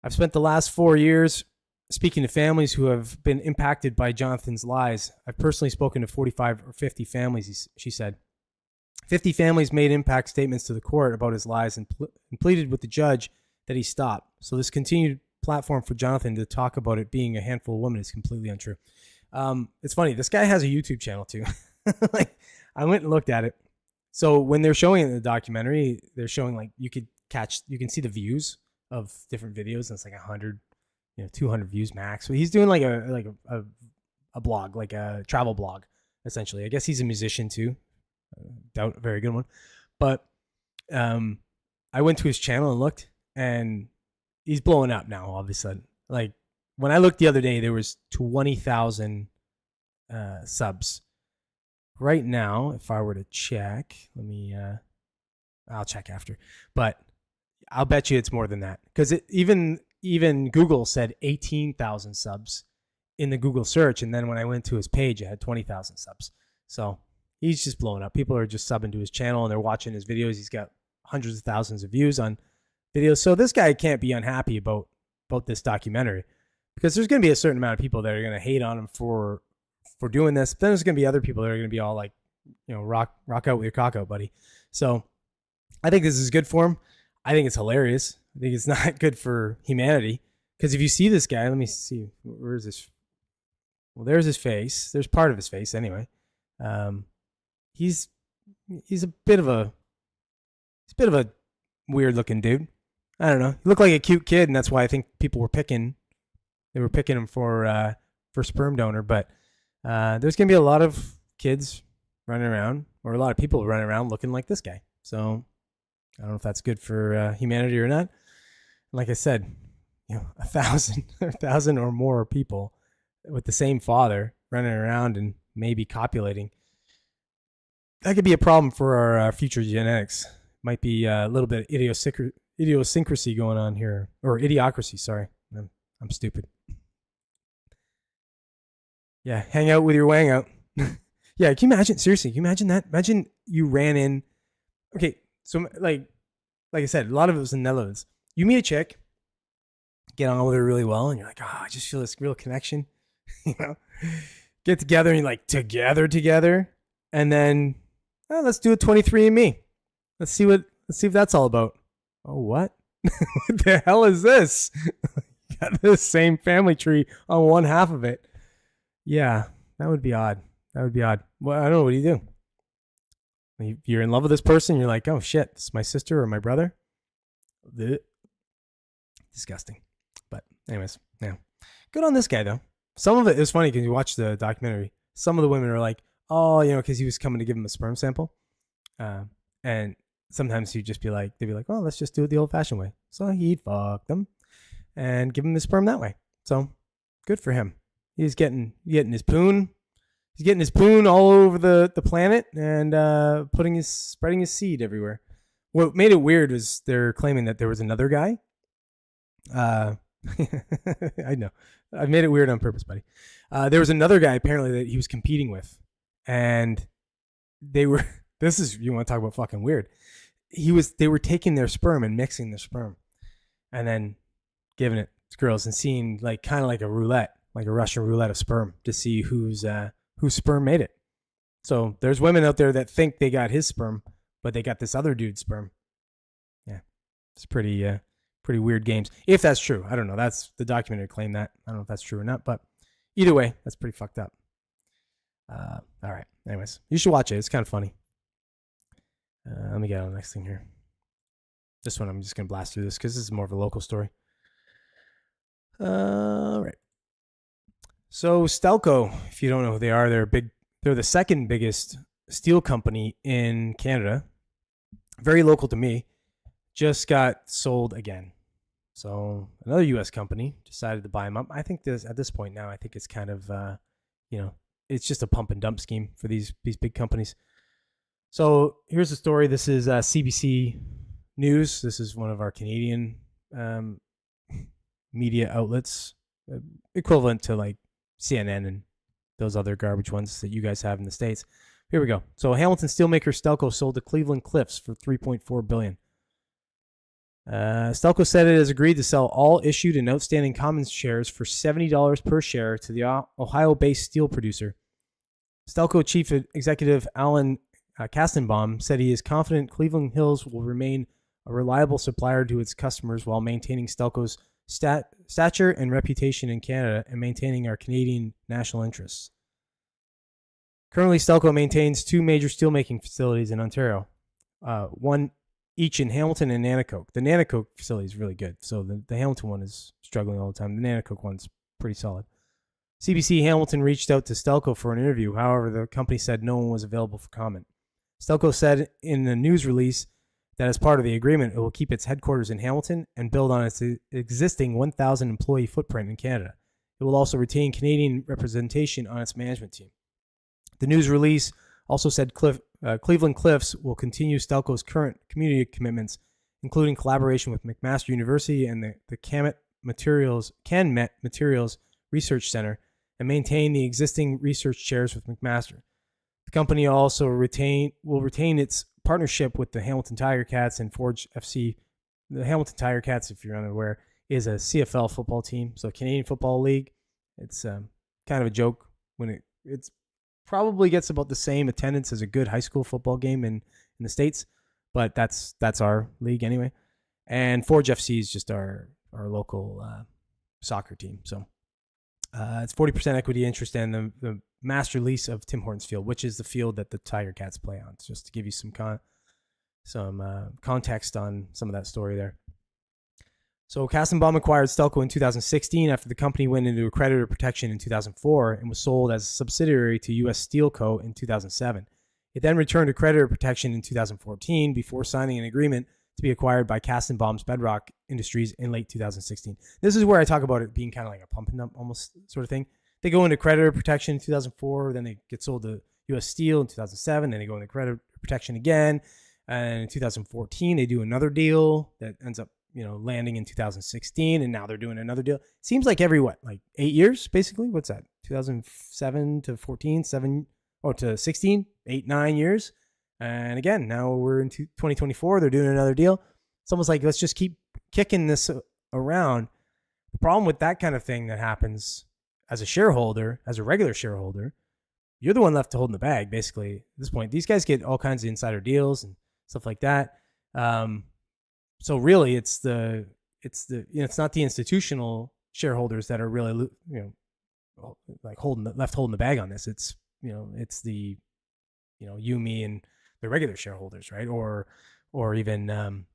I've spent the last 4 years speaking to families who have been impacted by Jonathan's lies. I've personally spoken to 45 or 50 families, she said. 50 families made impact statements to the court about his lies and pleaded with the judge that he stop. So this continued platform for Jonathan to talk about it being a handful of women is completely untrue. It's funny. This guy has a YouTube channel too. Like, I went and looked at it. So when they're showing it in the documentary, they're showing like you can see the views of different videos, and it's like 100, 200 views max. So he's doing like a blog, like a travel blog, essentially. I guess he's a musician too. Doubt a very good one. But I went to his channel and looked, and he's blowing up now all of a sudden. Like when I looked the other day, there was 20,000 subs. Right now, if I were to check, I'll check after. But I'll bet you it's more than that. Because even Google said 18,000 subs in the Google search. And then when I went to his page, it had 20,000 subs. So he's just blowing up. People are just subbing to his channel and they're watching his videos. He's got hundreds of thousands of views on videos. So this guy can't be unhappy about this documentary, because there's going to be a certain amount of people that are going to hate on him for doing this. Then there's going to be other people that are going to be all like, rock out with your cock out, buddy. So I think this is good for him. I think it's hilarious. I think it's not good for humanity, because if you see this guy, let me see, where is this? Well, there's his face. There's part of his face anyway. He's a bit of a weird looking dude. I don't know. He looked like a cute kid, and that's why I think people were picking. They were picking him for sperm donor. But there's gonna be a lot of kids running around, or a lot of people running around looking like this guy. So I don't know if that's good for humanity or not. Like I said, 1,000 or more people with the same father running around and maybe copulating. That could be a problem for our future genetics. Might be a little bit of idiosyncrasy going on here, or idiocracy. Sorry, I'm stupid. Yeah, hang out with your wang out. Yeah, can you imagine? Seriously, can you imagine that? Imagine you ran in. Okay, so like I said, a lot of it was in the Netherlands. You meet a chick, get on with her really well, and you're like, oh, I just feel this real connection. You know, get together and you're like together, and then let's do a 23andMe. Let's see if that's all about. Oh, what? What the hell is this? You got the same family tree on one half of it. Yeah, that would be odd. Well, I don't know. What do you do? You're in love with this person. You're like, oh shit, this is my sister or my brother. Blech. Disgusting. But anyways, yeah. Good on this guy though. Some of it is funny because you watch the documentary. Some of the women are like, oh, because he was coming to give him a sperm sample. And sometimes they'd be like, oh, let's just do it the old fashioned way. So he'd fuck them and give him his sperm that way. So good for him. He's getting his poon. He's getting his poon all over the planet and spreading his seed everywhere. What made it weird was they're claiming that there was another guy. I know. I made it weird on purpose, buddy. There was another guy apparently that he was competing with, and they were. You want to talk about fucking weird? They were taking their sperm and mixing their sperm, and then giving it to girls and seeing kind of like a roulette, like a Russian roulette of sperm to see whose sperm made it. So there's women out there that think they got his sperm, but they got this other dude's sperm. Yeah, it's pretty weird games. If that's true, I don't know. That's the documentary claimed that. I don't know if that's true or not, but either way, that's pretty fucked up. All right. Anyways, you should watch it. It's kind of funny. Let me get on the next thing here. This one, I'm just going to blast through this because this is more of a local story. All right. So Stelco, if you don't know who they are, they're the second biggest steel company in Canada. Very local to me. Just got sold again. So another U.S. company decided to buy them up. I think at this point now, I think it's kind of, it's just a pump and dump scheme for these big companies. So here's the story. This is CBC News. This is one of our Canadian media outlets, equivalent to like CNN and those other garbage ones that you guys have in the States. Here we go. So Hamilton steelmaker Stelco sold to Cleveland Cliffs for $3.4 billion. Stelco said it has agreed to sell all issued and outstanding common shares for $70 per share to the Ohio-based steel producer. Stelco chief executive Alan Kastenbaum said he is confident Cleveland Hills will remain a reliable supplier to its customers while maintaining Stelco's stature and reputation in Canada and maintaining our Canadian national interests. Currently, Stelco maintains two major steelmaking facilities in Ontario, one each in Hamilton and Nanticoke. The Nanticoke facility is really good, so the Hamilton one is struggling all the time. The Nanticoke one's pretty solid. CBC Hamilton reached out to Stelco for an interview. However, the company said no one was available for comment. Stelco said in a news release that as part of the agreement, it will keep its headquarters in Hamilton and build on its existing 1,000 employee footprint in Canada. It will also retain Canadian representation on its management team. The news release also said Cleveland Cliffs will continue Stelco's current community commitments, including collaboration with McMaster University and the CanMet Materials Research Center, and maintain the existing research chairs with McMaster. The company also will retain its partnership with the Hamilton Tiger Cats and Forge FC. The Hamilton Tiger Cats, if you're unaware, is a CFL football team, so Canadian Football League. It's kind of a joke when it's probably gets about the same attendance as a good high school football game in the States, but that's our league anyway. And Forge FC is just our local soccer team. So it's 40% equity interest in the master lease of Tim Hortons Field, which is the field that the Tiger Cats play on. Just to give you some context on some of that story there. So Kastenbaum acquired Stelco in 2016 after the company went into creditor protection in 2004 and was sold as a subsidiary to U.S. Steel Co. in 2007. It then returned to creditor protection in 2014 before signing an agreement to be acquired by Kastenbaum's Bedrock Industries in late 2016. This is where I talk about it being kind of like a pump and dump almost sort of thing. They go into creditor protection in 2004, then they get sold to U.S. Steel in 2007, then they go into creditor protection again. And in 2014, they do another deal that ends up landing in 2016, and now they're doing another deal. Seems like every 8 years, basically? What's that? 2007 to 14, 16, 8, 9 years. And again, now we're in 2024. They're doing another deal. It's almost like, let's just keep kicking this around. The problem with that kind of thing that happens as a shareholder, as a regular shareholder, you're the one left to hold in the bag, basically, at this point. These guys get all kinds of insider deals and stuff like that. So really, it's not the institutional shareholders that are really, like holding the bag on this. It's the, you, me, and the regular shareholders, right? Or even what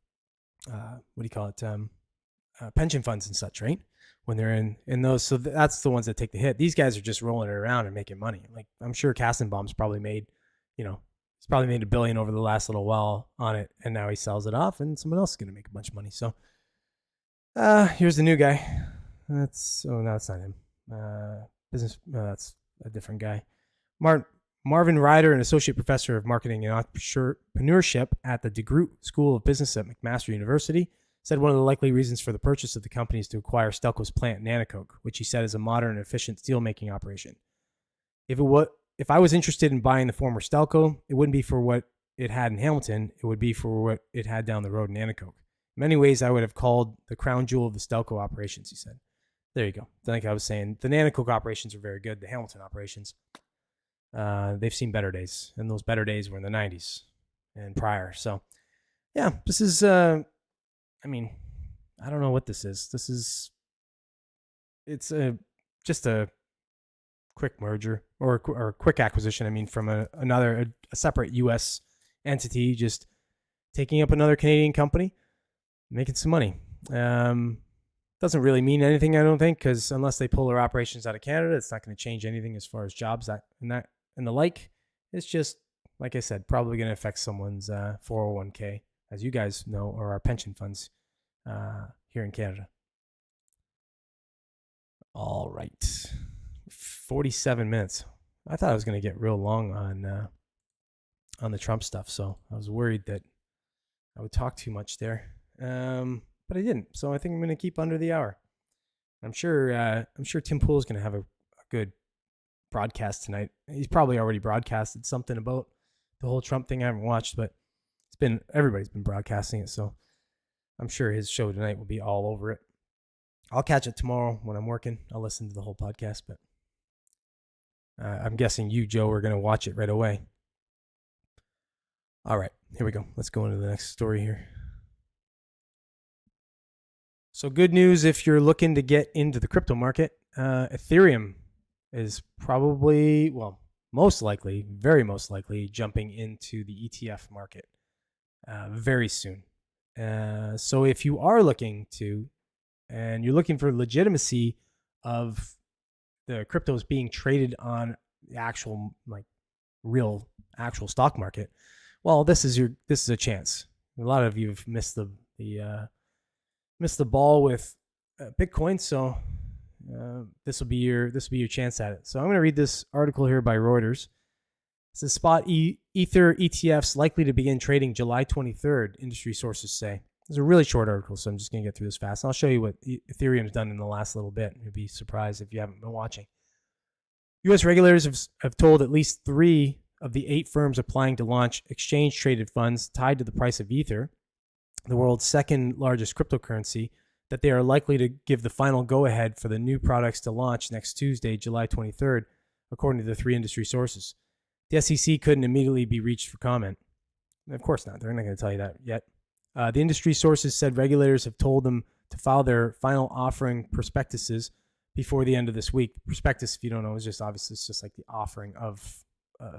do you call it? Pension funds and such, right? When they're in those, so that's the ones that take the hit. These guys are just rolling it around and making money. Like, I'm sure Kassenbaum's probably made, he's probably made $1 billion over the last little while on it, and now he sells it off, and someone else is going to make a bunch of money. So, here's the new guy. No, that's not him. That's a different guy. Marvin Ryder, an associate professor of marketing and entrepreneurship at the DeGroote School of Business at McMaster University, said one of the likely reasons for the purchase of the company is to acquire Stelco's plant Nanocoke, which he said is a modern and efficient steelmaking operation. If I was interested in buying the former Stelco, it wouldn't be for what it had in Hamilton. It would be for what it had down the road in Nanocoke. In many ways, I would have called the crown jewel of the Stelco operations, he said. There you go. Like I was saying, the Nanocoke operations are very good. The Hamilton operations, they've seen better days, and those better days were in the 90s and prior. So, yeah, this is... I don't know what this is. It's just a quick merger or a quick acquisition. From a separate U.S. entity, just taking up another Canadian company, making some money. Doesn't really mean anything, I don't think, because unless they pull their operations out of Canada, it's not going to change anything as far as jobs and the like. It's just, like I said, probably going to affect someone's 401k. As you guys know, or our pension funds here in Canada. All right. 47 minutes. I thought I was going to get real long on the Trump stuff, so I was worried that I would talk too much there. But I didn't, so I think I'm going to keep under the hour. I'm sure Tim Pool is going to have a good broadcast tonight. He's probably already broadcasted something about the whole Trump thing. I haven't watched, but everybody's been broadcasting it, so I'm sure his show tonight will be all over it. I'll catch it tomorrow when I'm working. I'll listen to the whole podcast, but I'm guessing you, Joe, are going to watch it right away. All right, here we go. Let's go into the next story here. So good news if you're looking to get into the crypto market. Ethereum is probably, very most likely jumping into the ETF market very soon. So if you are looking to, and you're looking for legitimacy of the cryptos being traded on the actual, real actual stock market, well, this is a chance. A lot of you have missed the ball with Bitcoin, so this will be your chance at it. So I'm going to read this article here by Reuters. It says spot Ether ETFs likely to begin trading July 23rd, industry sources say. It's a really short article, so I'm just going to get through this fast. And I'll show you what Ethereum's done in the last little bit. You'll be surprised if you haven't been watching. U.S. regulators have told at least 3 of the 8 firms applying to launch exchange-traded funds tied to the price of Ether, the world's second largest cryptocurrency, that they are likely to give the final go-ahead for the new products to launch next Tuesday, July 23rd, according to the 3 industry sources. The SEC couldn't immediately be reached for comment. Of course not. They're not going to tell you that yet. The industry sources said regulators have told them to file their final offering prospectuses before the end of this week. Prospectus, if you don't know, is just obviously it's just like the offering of,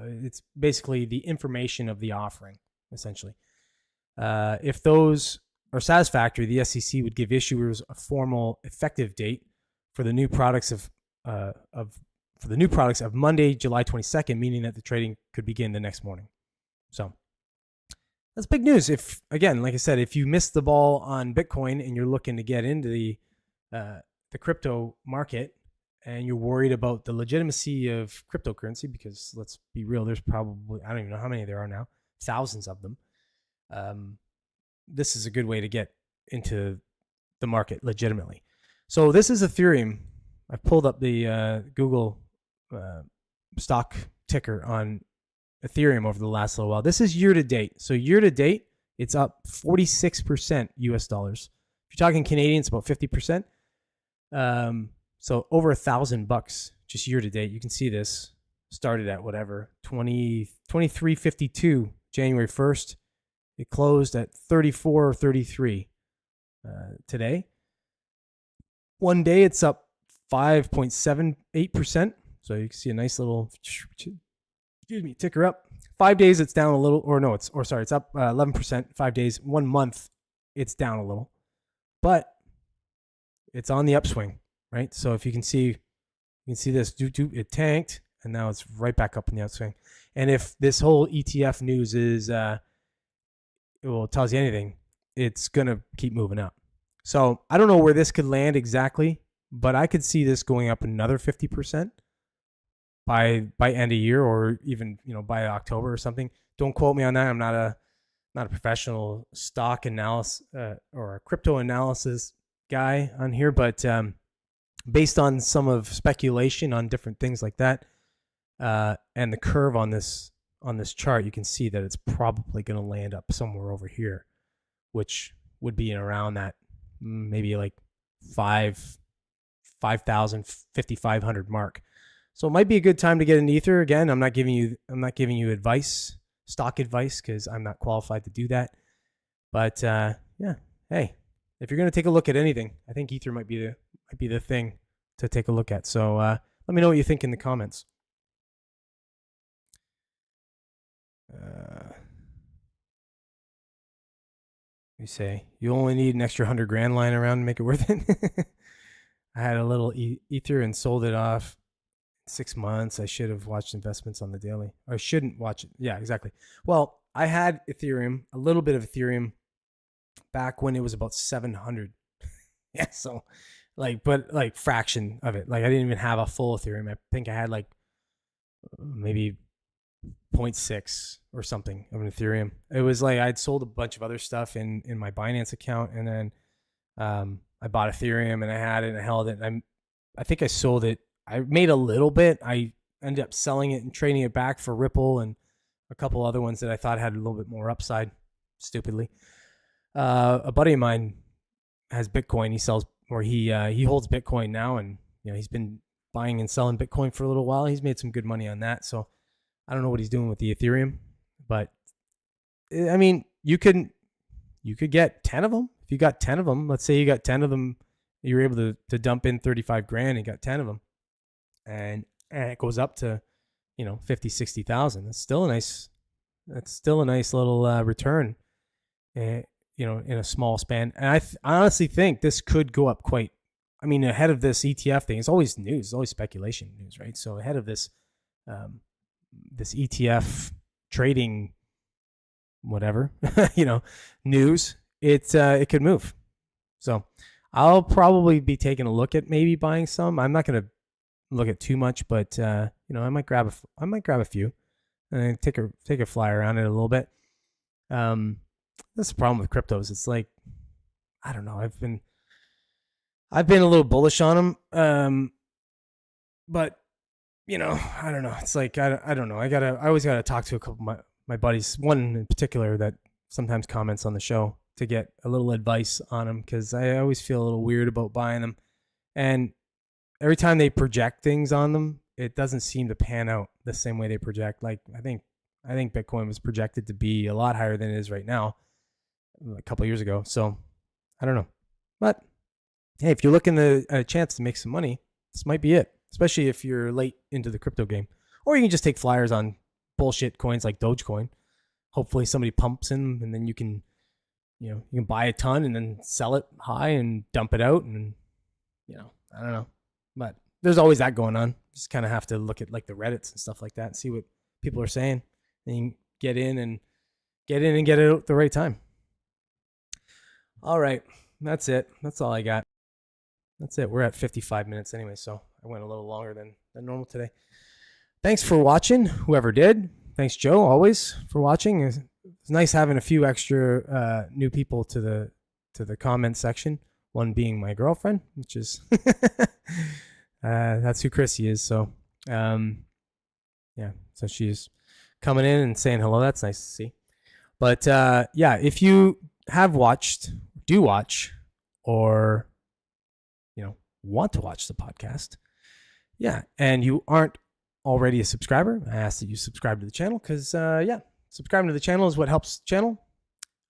it's basically the information of the offering, essentially. If those are satisfactory, the SEC would give issuers a formal effective date for the new products of Monday, July 22nd, meaning that the trading could begin the next morning. So that's big news. If, again, like I said, if you missed the ball on Bitcoin and you're looking to get into the crypto market and you're worried about the legitimacy of cryptocurrency, because let's be real, there's probably, I don't even know how many there are now, thousands of them. This is a good way to get into the market legitimately. So this is Ethereum. I've pulled up the Google stock ticker on Ethereum over the last little while. This is year to date. So year to date, it's up 46% US dollars. If you're talking Canadian, it's about 50%. So over $1,000 just year to date. You can see this started at whatever 23.52 January 1st. It closed at 34.33 today. One day it's up 5.78%. So you can see a nice little ticker up. 5 days it's down a little, it's up 11%. 5 days, 1 month it's down a little, but it's on the upswing, right? So if you can see this, it tanked and now it's right back up in the upswing. And if this whole ETF news is, tells you anything, it's gonna keep moving up. So I don't know where this could land exactly, but I could see this going up another 50%. By end of year, or even by October or something. Don't quote me on that. I'm not a professional stock analysis or a crypto analysis guy on here, but based on some of speculation on different things like that, and the curve on this chart, you can see that it's probably going to land up somewhere over here, which would be around that maybe like 5,000, 5,500 mark. So it might be a good time to get an Ether. Again, I'm not giving you advice, stock advice, because I'm not qualified to do that. But hey, if you're going to take a look at anything, I think Ether might be the thing to take a look at. So let me know what you think in the comments. You say you only need an extra 100 grand lying around to make it worth it. I had a little Ether and sold it off. 6 months. I should have watched investments on the daily. Or I shouldn't watch it. Yeah, exactly. Well, I had Ethereum, a little bit of Ethereum back when it was about 700. Yeah, so but fraction of it. Like I didn't even have a full Ethereum. I think I had like maybe 0.6 or something of an Ethereum. It was like I'd sold a bunch of other stuff in my Binance account, and then I bought Ethereum and I had it and I held it. I think I sold it. I made a little bit. I ended up selling it and trading it back for Ripple and a couple other ones that I thought had a little bit more upside, stupidly. A buddy of mine has Bitcoin. He holds Bitcoin now, and he's been buying and selling Bitcoin for a little while. He's made some good money on that. So I don't know what he's doing with the Ethereum, but I mean, you could get 10 of them. If you got 10 of them, let's say you got 10 of them, you were able to dump in 35 grand and got 10 of them. And it goes up to, 50, 60,000. That's still a nice little return, in a small span. And I honestly think this could go up ahead of this ETF thing. It's always news, it's always speculation news, right? So ahead of this, this ETF trading, whatever, news, it could move. So I'll probably be taking a look at maybe buying some. I'm not going to look at too much, but I might grab a few and take a fly around it a little bit. That's the problem with cryptos. It's like, I don't know. I've been a little bullish on them, but I don't know. It's like I don't know. I always gotta talk to a couple of my buddies. One in particular that sometimes comments on the show to get a little advice on them, because I always feel a little weird about buying them, and every time they project things on them, it doesn't seem to pan out the same way they project. Like I think Bitcoin was projected to be a lot higher than it is right now a couple of years ago. So I don't know, but hey, if you're looking at a chance to make some money, this might be it, especially if you're late into the crypto game. Or you can just take flyers on bullshit coins like Dogecoin. Hopefully somebody pumps in, and then you can buy a ton and then sell it high and dump it out, and I don't know. But there's always that going on. Just kind of have to look at like the Reddits and stuff like that and see what people are saying, and you can get in and get it out at the right time. All right. That's it. That's all I got. That's it. We're at 55 minutes anyway, so I went a little longer than normal today. Thanks for watching, whoever did. Thanks, Joe, always for watching. It's nice having a few extra new people to the comment section. One being my girlfriend, which is that's who Chrissy is. So Yeah, so she's coming in and saying hello. That's nice to see. But yeah, if you have watched, do watch, or want to watch the podcast, yeah, and you aren't already a subscriber, I ask that you subscribe to the channel because subscribing to the channel is what helps the channel,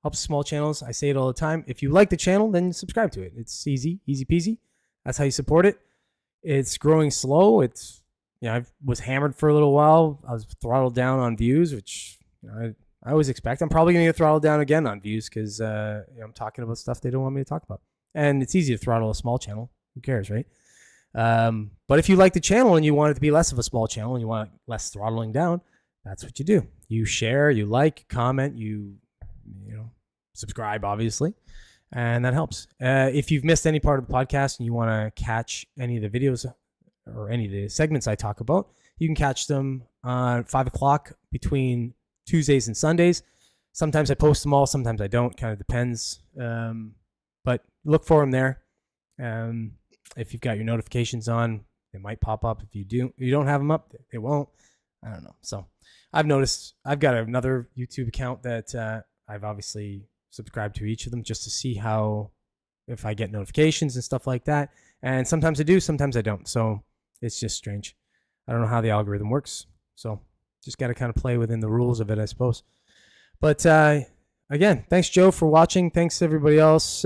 helps small channels. I say it all the time. If you like the channel, then subscribe to it. It's easy peasy. That's how you support it. It's growing slow. I was hammered for a little while. I was throttled down on views, which I always expect. I'm probably going to get throttled down again on views because I'm talking about stuff they don't want me to talk about. And it's easy to throttle a small channel. Who cares, right? But if you like the channel and you want it to be less of a small channel and you want less throttling down, that's what you do. You share, you like, comment, you subscribe, obviously, and that helps. If you've missed any part of the podcast and you want to catch any of the videos or any of the segments I talk about, you can catch them on 5 o'clock between Tuesdays and Sundays. Sometimes I post them all, sometimes I don't. Kind of depends. But look for them there. If you've got your notifications on, they might pop up. If you don't have them up, it won't. I don't know. So I've noticed I've got another YouTube account that I've obviously subscribed to each of them just to see if I get notifications and stuff like that. And sometimes I do, sometimes I don't. So it's just strange. I don't know how the algorithm works. So just got to kind of play within the rules of it, I suppose. But again, thanks, Joe, for watching. Thanks, everybody else.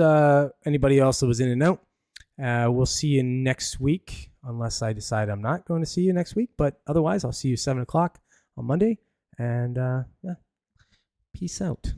Anybody else that was in and out. We'll see you next week, unless I decide I'm not going to see you next week. But otherwise, I'll see you 7 o'clock on Monday. And peace out.